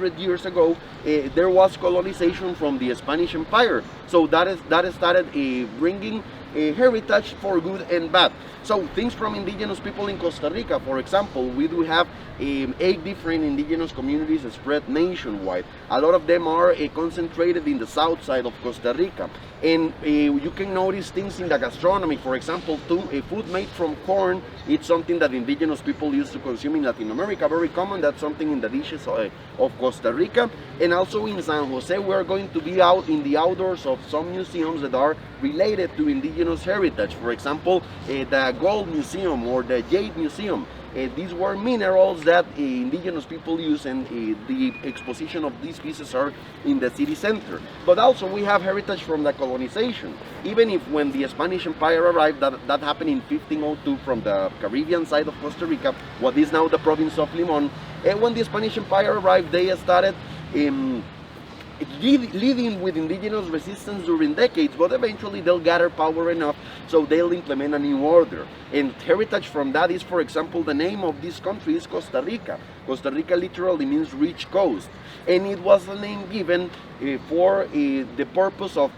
100 years ago, there was colonization from the Spanish Empire. So that started bringing heritage for good and bad. So things from indigenous people in Costa Rica, for example, we do have 8 different indigenous communities spread nationwide. A lot of them are concentrated in the south side of Costa Rica. And you can notice things in the gastronomy. For example, food made from corn, it's something that indigenous people used to consume in Latin America, very common. That's something in the dishes of Costa Rica. And also in San Jose, we're going to be out in the outdoors of some museums that are related to indigenous heritage. For example, the Gold Museum or the Jade Museum. These were minerals that indigenous people use, and the exposition of these pieces are in the city center. But also we have heritage from the colonization. Even if when the Spanish Empire arrived, that happened in 1502 from the Caribbean side of Costa Rica, what is now the province of Limon. And when the Spanish Empire arrived, they started leading with indigenous resistance during decades, but eventually they'll gather power enough so they'll implement a new order. And heritage from that is, for example, the name of this country is Costa Rica. Costa Rica literally means rich coast, and it was a name given for the purpose of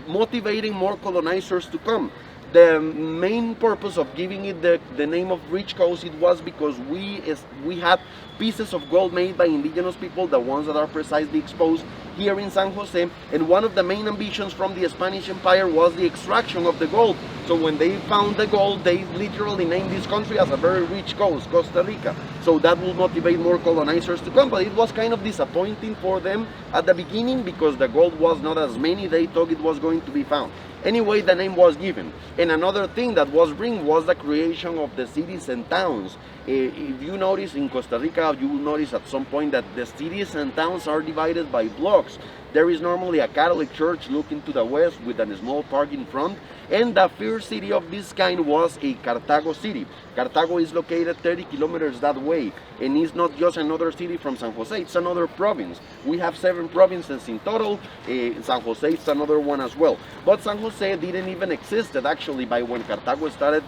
motivating more colonizers to come. The main purpose of giving it the name of rich coast, it was because we had pieces of gold made by indigenous people, the ones that are precisely exposed here in San Jose, and one of the main ambitions from the Spanish Empire was the extraction of the gold. So when they found the gold, they literally named this country as a very rich coast, Costa Rica. So that will motivate more colonizers to come, but it was kind of disappointing for them at the beginning because the gold was not as many they thought it was going to be found. Anyway, the name was given. And another thing that was bring was the creation of the cities and towns. If you notice in Costa Rica, you will notice at some point that the cities and towns are divided by blocks. There is normally a Catholic church looking to the west with a small park in front, and the first city of this kind was a Cartago city. Cartago is located 30 kilometers that way, and it's not just another city from San Jose, it's another province. We have 7 provinces in total. San Jose is another one as well. But San Jose didn't even exist actually by when Cartago started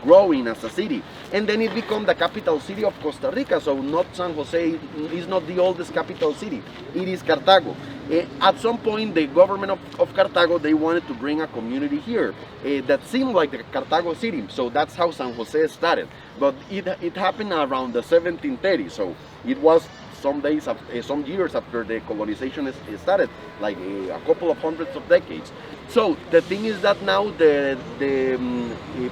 growing as a city. And then it became the capital city of Costa Rica, so not San Jose is not the oldest capital city, it is Cartago. At some point, the government of Cartago, they wanted to bring a community here that seemed like the Cartago city, so that's how San Jose started. But it happened around the 1730s, so it was some years after the colonization started, like a couple of hundreds of decades. So the thing is that now the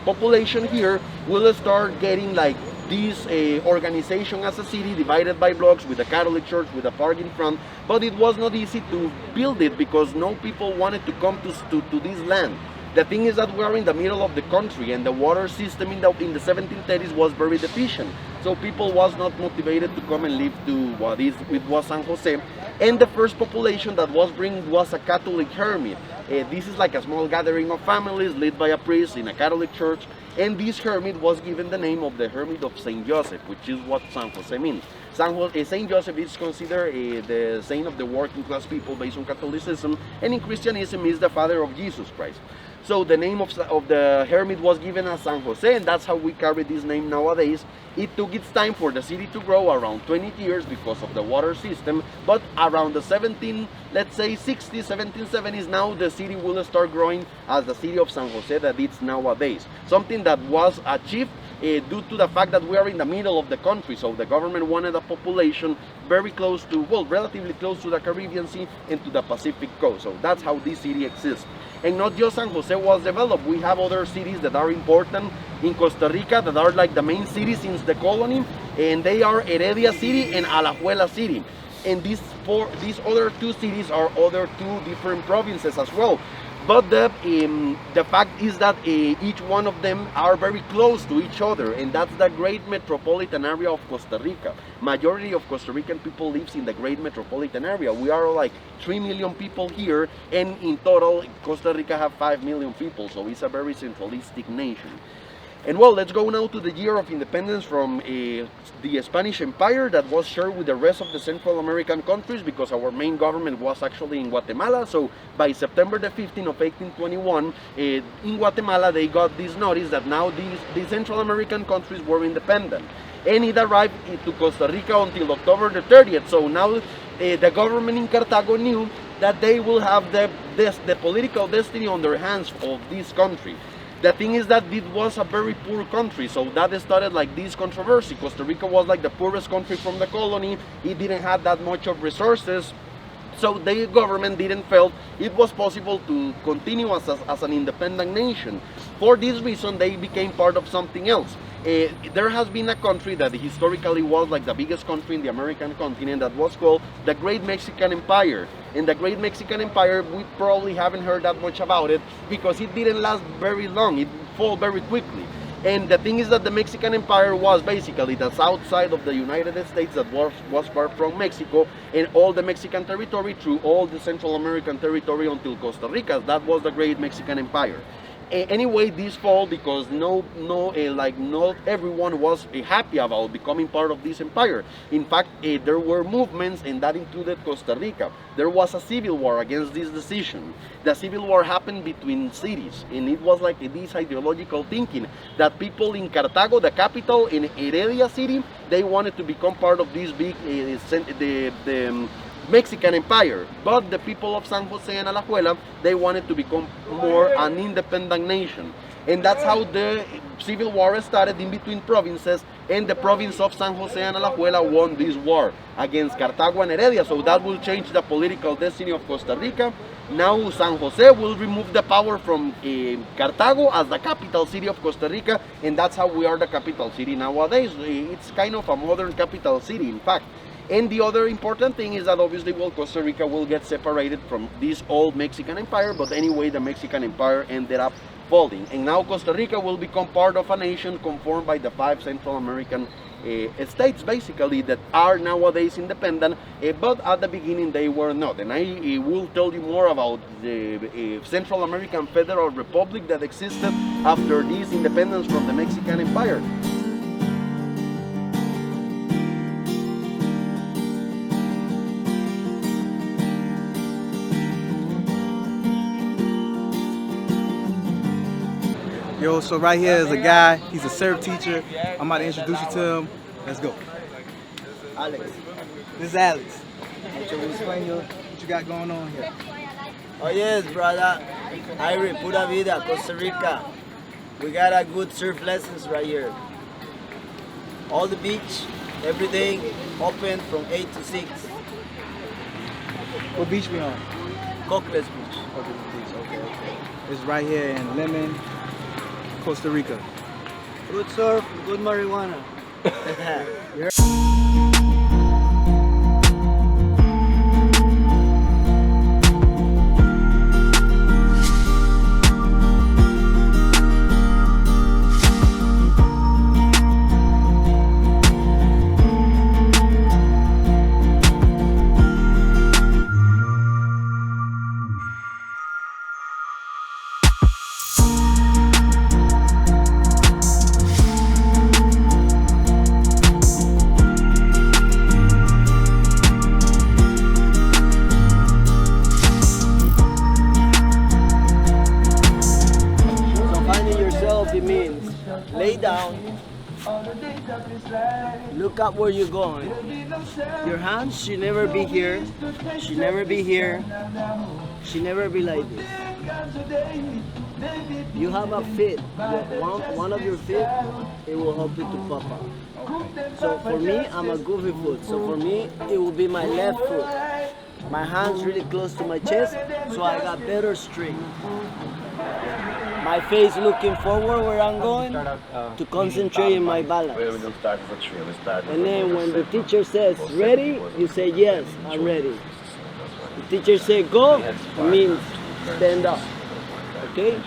population here will start getting like this organization as a city divided by blocks with a Catholic church with a park in front, but it was not easy to build it because no people wanted to come to this land. The thing is that we are in the middle of the country, and the water system in the 1730s was very deficient. So people was not motivated to come and live to it was San Jose. And the first population that was bring was a Catholic hermit. This is like a small gathering of families led by a priest in a Catholic church. And this hermit was given the name of the Hermit of Saint Joseph, which is what San Jose means. Saint Joseph is considered the saint of the working class people based on Catholicism, and in Christianism is the father of Jesus Christ. So the name of the hermit was given as San Jose, and that's how we carry this name nowadays. It took its time for the city to grow, around 20 years because of the water system, but around the 60s, 1770s, now the city will start growing as the city of San Jose that it's nowadays. Something that was achieved due to the fact that we are in the middle of the country, so the government wanted a population very close to, well, relatively close to the Caribbean Sea and to the Pacific coast. So that's how this city exists. And not just San Jose was developed, we have other cities that are important in Costa Rica that are like the main cities since the colony, and they are Heredia City and Alajuela City. And these other 2 cities are other 2 different provinces as well. But the fact is that each one of them are very close to each other, and that's the great metropolitan area of Costa Rica. Majority of Costa Rican people lives in the great metropolitan area. We are like 3 million people here, and in total Costa Rica have 5 million people, so it's a very centralistic nation. And well, let's go now to the year of independence from the Spanish Empire that was shared with the rest of the Central American countries, because our main government was actually in Guatemala. So by September the 15th of 1821, in Guatemala they got this notice that now these Central American countries were independent. And it arrived to Costa Rica until October the 30th. So now the government in Cartago knew that they will have the political destiny on their hands of this country. The thing is that it was a very poor country, so that started like this controversy. Costa Rica was like the poorest country from the colony. It didn't have that much of resources. So the government didn't feel it was possible to continue as an independent nation. For this reason, they became part of something else. There has been a country that historically was like the biggest country in the American continent that was called the Great Mexican Empire. And the Great Mexican Empire, we probably haven't heard that much about it because it didn't last very long. It fell very quickly. And the thing is that the Mexican Empire was basically the south side of the United States that was far from Mexico, and all the Mexican territory through all the Central American territory until Costa Rica. That was the Great Mexican Empire. Anyway, this fall because not everyone was happy about becoming part of this empire. In fact, there were movements, and that included Costa Rica. There was a civil war against this decision. The civil war happened between cities, and it was like this ideological thinking that people in Cartago, the capital, in Heredia city, they wanted to become part of this big Mexican Empire, but the people of San Jose and Alajuela, they wanted to become more an independent nation. And that's how the civil war started in between provinces, and the province of San Jose and Alajuela won this war against Cartago and Heredia. So that will change the political destiny of Costa Rica. Now San Jose will remove the power from Cartago as the capital city of Costa Rica, and that's how we are the capital city nowadays. It's kind of a modern capital city, in fact. And the other important thing is that obviously, well, Costa Rica will get separated from this old Mexican Empire, but anyway, the Mexican Empire ended up falling. And now Costa Rica will become part of a nation conformed by the 5 Central American states, basically, that are nowadays independent, but at the beginning they were not. And I will tell you more about the Central American Federal Republic that existed after this independence from the Mexican Empire. Yo, so right here is a guy, he's a surf teacher. I'm about to introduce you to him. Let's go. Alex. This is Alex. What you got going on here? Oh yes, brother. Irie, pura vida, Costa Rica. We got a good surf lessons right here. All the beach, every day, open from 8 to 6. What beach we on? Cocles Beach. Okay, beach. Okay. It's right here in Lemon, Costa Rica. Good surf, good marijuana. It means lay down, look up where you're going. Your hands should never be here, should never be here, should never be like this. You have a fit, one of your feet, it will help you to pop up. So for me, I'm a goofy foot, so for me, it will be my left foot. My hands really close to my chest, so I got better strength. My face looking forward where I'm going to concentrate in my balance. And then when the teacher says ready, you say yes, I'm ready. The teacher says go, it means stand up. Okay?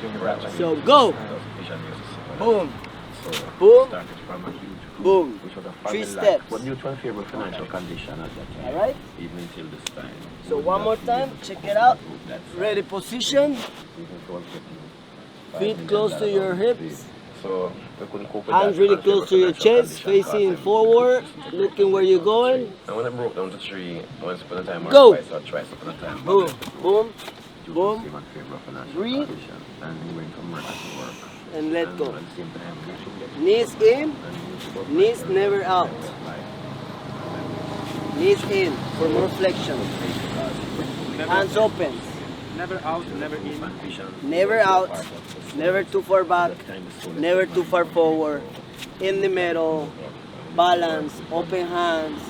So go. Boom. Boom. Boom. 3 steps. Alright? So one more time, check it out. Ready position. Feet close to your hips. Hands really close to your chest, facing forward, looking where you're going. And when I broke down to 3, once upon a time, go. Twice upon a time. Boom, boom, boom. Breathe. And let go. Knees in, knees never out. Knees in for more flexion. Hands open. Never out, never in. Never out, never too far back, never too far forward. In the middle, balance, open hands,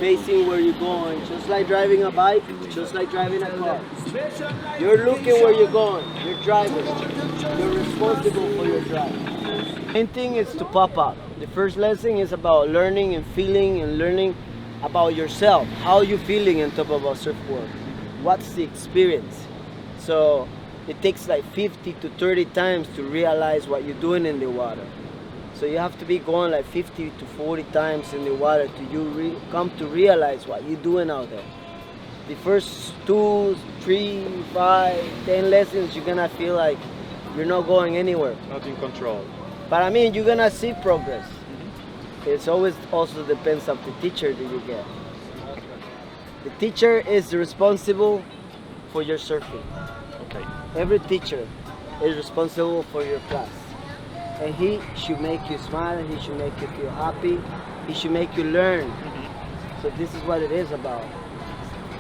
facing where you're going. Just like driving a bike, just like driving a car. You're looking where you're going. You're driving. You're responsible for your drive. Main thing is to pop up. The first lesson is about learning and feeling and learning about yourself. How you feeling on top of a surfboard? What's the experience? So it takes like 50 to 30 times to realize what you're doing in the water. So you have to be going like 50 to 40 times in the water to you come to realize what you're doing out there. The first 2, 3, 5, 10 lessons, you're gonna feel like you're not going anywhere. Not in control. But I mean, you're gonna see progress. It's always also depends on the teacher that you get. The teacher is responsible for your surfing. Okay. Every teacher is responsible for your class. And he should make you smile, he should make you feel happy, he should make you learn. So this is what it is about.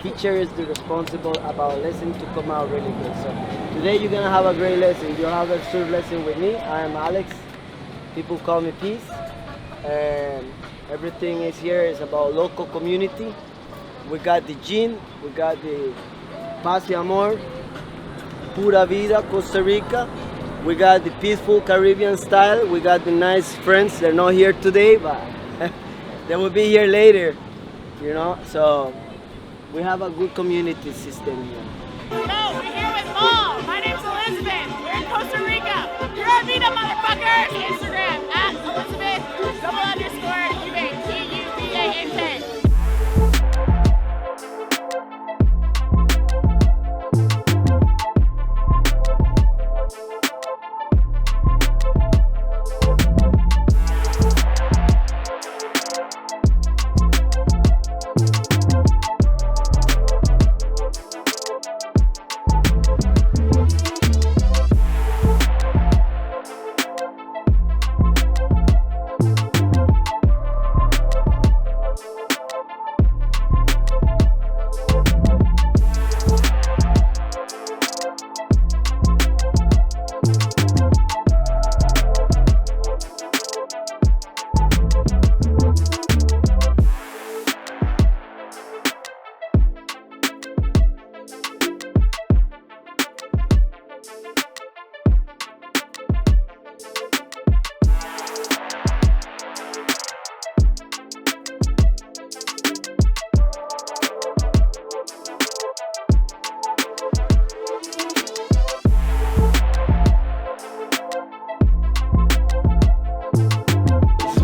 Teacher is the responsible about lesson to come out really good. So today you're gonna have a great lesson. You'll have a surf lesson with me. I am Alex. People call me Peace. And everything is here is about local community. We got the gin, we got the Paz y Amor, Pura Vida, Costa Rica. We got the peaceful Caribbean style. We got the nice friends. They're not here today, but they will be here later, you know. So we have a good community system here. No, we're here with Mom. My name's Elizabeth. We're in Costa Rica. You're our meetup, motherfuckers. Instagram @Elizabeth_Eubank. EUBANK.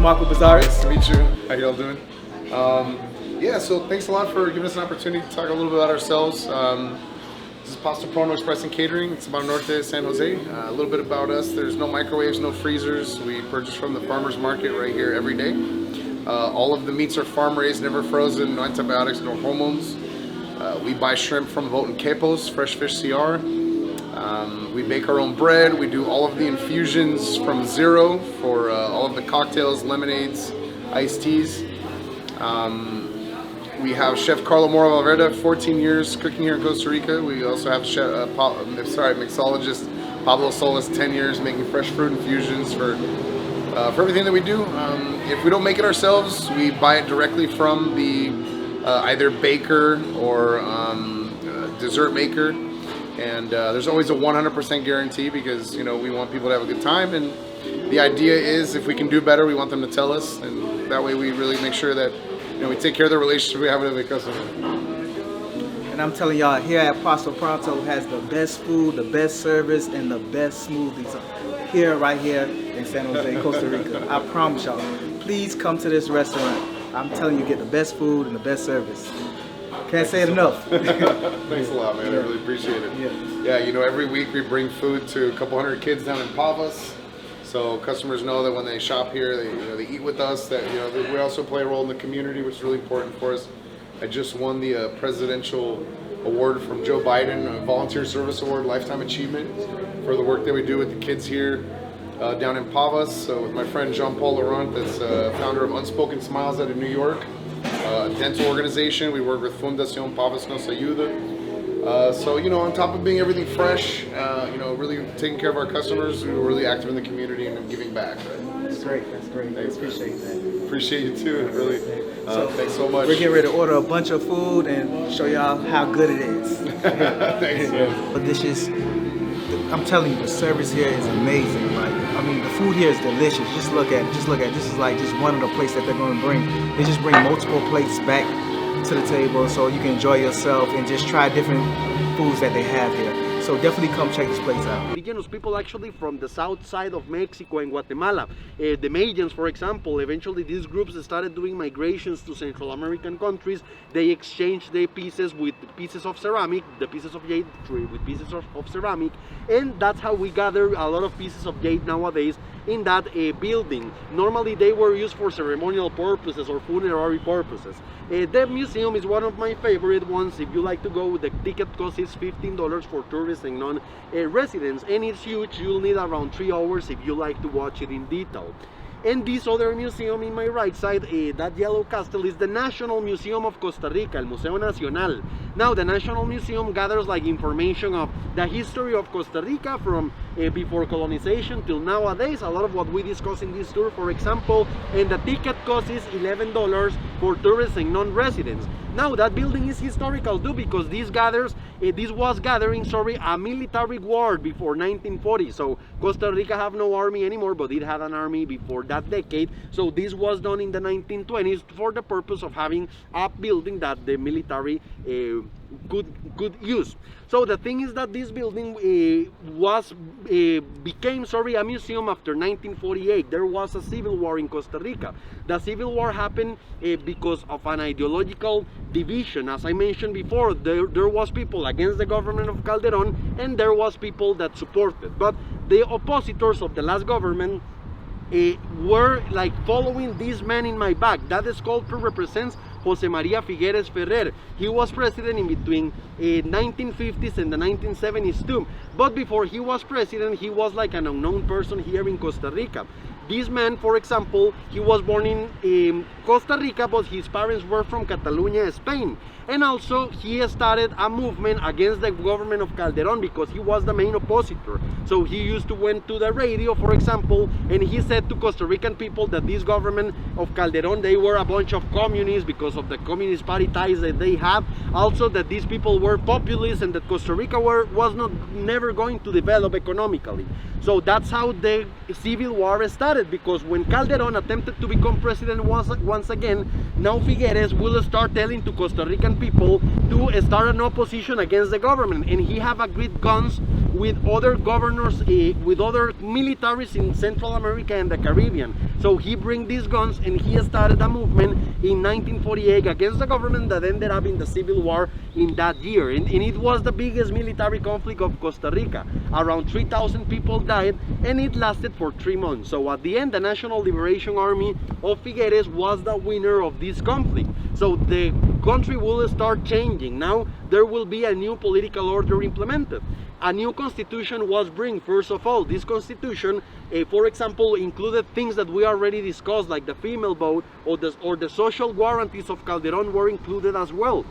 Marco Bazzaris. Nice to meet you. How y'all doing? Yeah, so thanks a lot for giving us an opportunity to talk a little bit about ourselves. This is Pasta Prono Express and Catering. It's about Norte San Jose. A little bit about us. There's no microwaves, no freezers. We purchase from the farmer's market right here every day. All of the meats are farm raised, never frozen, no antibiotics, no hormones. We buy shrimp from a boat in Quepos, Fresh Fish CR. We bake our own bread. We do all of the infusions from zero for all of the cocktails, lemonades, iced teas. We have Chef Carlo Mora Valverde, 14 years cooking here in Costa Rica. We also have mixologist Pablo Solis, 10 years making fresh fruit infusions for everything that we do. If we don't make it ourselves, we buy it directly from the either baker or dessert maker. And there's always a 100% guarantee because, you know, we want people to have a good time. And the idea is if we can do better, we want them to tell us. And that way we really make sure that, you know, we take care of the relationship we have with the customer. And I'm telling y'all, here at Paso Pronto has the best food, the best service, and the best smoothies. Here, right here in San Jose, Costa Rica. I promise y'all, please come to this restaurant. I'm telling you, get the best food and the best service. Can't say it enough. Thanks a lot, man. I really appreciate it. Yeah, you know, every week we bring food to a couple hundred kids down in Pavas. So customers know that when they shop here, they eat with us. That, you know, we also play a role in the community, which is really important for us. I just won the presidential award from Joe Biden, a Volunteer Service Award, Lifetime Achievement, for the work that we do with the kids here down in Pavas. So with my friend Jean-Paul Laurent, that's founder of Unspoken Smiles out of New York. dental organization. We work with Fundación Pavas Nos Ayuda. So, you know, on top of being everything fresh, you know, really taking care of our customers, we were really active in the community and giving back. Right? That's great. That's great. Thanks, Appreciate that. Appreciate you too, really. Thanks so much. We're getting ready to order a bunch of food and show y'all how good it is. Thanks, man. The dishes, I'm telling you, the service here is amazing. Like, I mean, the food here is delicious. Just look at, this is like just one of the plates that they're going to bring. They just bring multiple plates back to the table so you can enjoy yourself and just try different foods that they have here. So definitely come check this place out. Indigenous people actually from the south side of Mexico and Guatemala. The Mayans, for example, eventually these groups started doing migrations to Central American countries. They exchanged their pieces with pieces of ceramic, the pieces of jade with pieces of ceramic, and that's how we gather a lot of pieces of jade nowadays in that building. Normally they were used for ceremonial purposes or funerary purposes. The museum is one of my favorite ones. If you like to go, the ticket cost is $15 for tourists and non-residents, and it's huge. You'll need around 3 hours if you like to watch it in detail. And this other museum in my right side, that yellow castle, is the National Museum of Costa Rica, el Museo Nacional. Now, the National Museum gathers like information of the history of Costa Rica from before colonization till nowadays. A lot of what we discuss in this tour, for example, and the ticket cost is $11 for tourists and non-residents. Now, that building is historical too, because this was gathering a military war before 1940. So Costa Rica have no army anymore, but it had an army before that decade. So this was done in the 1920s for the purpose of having a building that the military could use. So the thing is that this building became a museum after 1948. There was a civil war in Costa Rica. The civil war happened because of an ideological division. As I mentioned before, there was people against the government of Calderon, and there was people that supported. But the oppositors of the last government were like following this man in my back. That sculpture represents Jose Maria Figueres Ferrer. He was president in between 1950s and the 1970s too. But before he was president, he was like an unknown person here in Costa Rica. This man, for example, he was born in Costa Rica, but his parents were from Catalonia, Spain. And also, he started a movement against the government of Calderon because he was the main oppositor. So he used to went to the radio, for example, and he said to Costa Rican people that this government of Calderon, they were a bunch of communists because of the Communist Party ties that they have. Also, that these people were populists and that Costa Rica was never going to develop economically. So that's how the civil war started, because when Calderon attempted to become president once again, now Figueres will start telling to Costa Rican people to start an opposition against the government, and he have agreed guns with other governors, with other militaries in Central America and the Caribbean. So he bring these guns and he started a movement in 1948 against the government that ended up in the civil war in that year. And it was the biggest military conflict of Costa Rica. Around 3,000 people died, and it lasted for 3 months. So at the end, the National Liberation Army of Figueres was the winner of this conflict. So the country will start changing. Now there will be a new political order implemented. A new constitution was bring. First of all, this constitution, for example, included things that we already discussed, like the female vote or the social guarantees of Calderon were included as well.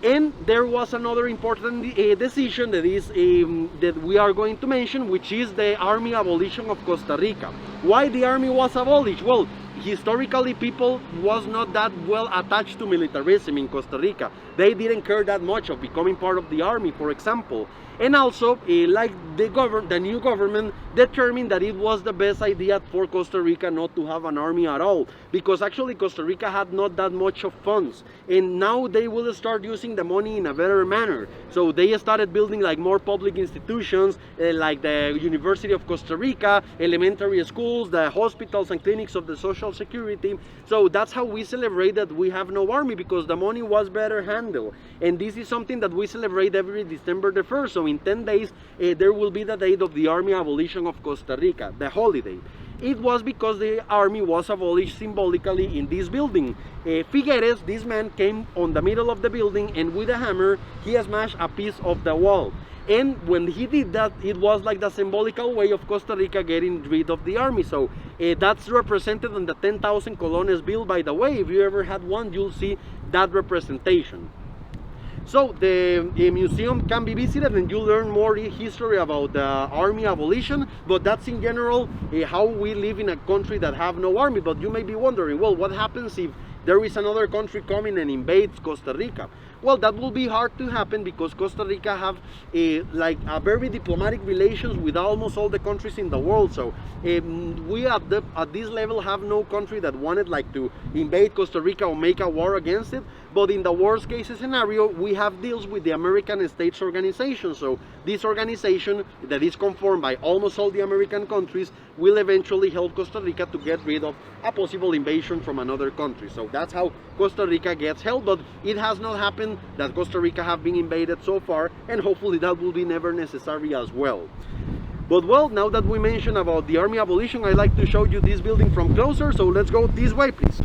And there was another important decision that we are going to mention, which is the army abolition of Costa Rica. Why the army was abolished? Well, historically, people was not that well attached to militarism in Costa Rica. They didn't care that much of becoming part of the army, for example. And also, like the new government determined that it was the best idea for Costa Rica not to have an army at all, because actually Costa Rica had not that much of funds, and now they will start using the money in a better manner. So they started building like more public institutions, like the University of Costa Rica, elementary schools, the hospitals and clinics of the Social Security. So that's how we celebrate that we have no army, because the money was better handled. And this is something that we celebrate every December the 1st. So in 10 days, there will be the date of the army abolition of Costa Rica, the holiday. It was because the army was abolished symbolically in this building. Figueres, this man, came on the middle of the building, and with a hammer he smashed a piece of the wall. And when he did that, it was like the symbolical way of Costa Rica getting rid of the army. So that's represented in the 10,000 colones bill, by the way. If you ever had one, you'll see that representation. So the museum can be visited and you learn more history about the army abolition, but that's in general how we live in a country that have no army. But you may be wondering, well, what happens if there is another country coming and invades Costa Rica? Well, that will be hard to happen because Costa Rica have like a very diplomatic relations with almost all the countries in the world. So we at this level have no country that wanted like to invade Costa Rica or make a war against it. But in the worst case scenario, we have deals with the American States Organization. So this organization that is conformed by almost all the American countries will eventually help Costa Rica to get rid of a possible invasion from another country. So that's how Costa Rica gets help, but it has not happened that Costa Rica have been invaded so far, and hopefully that will be never necessary as well. But well, now that we mentioned about the army abolition, I'd like to show you this building from closer, so let's go this way, please.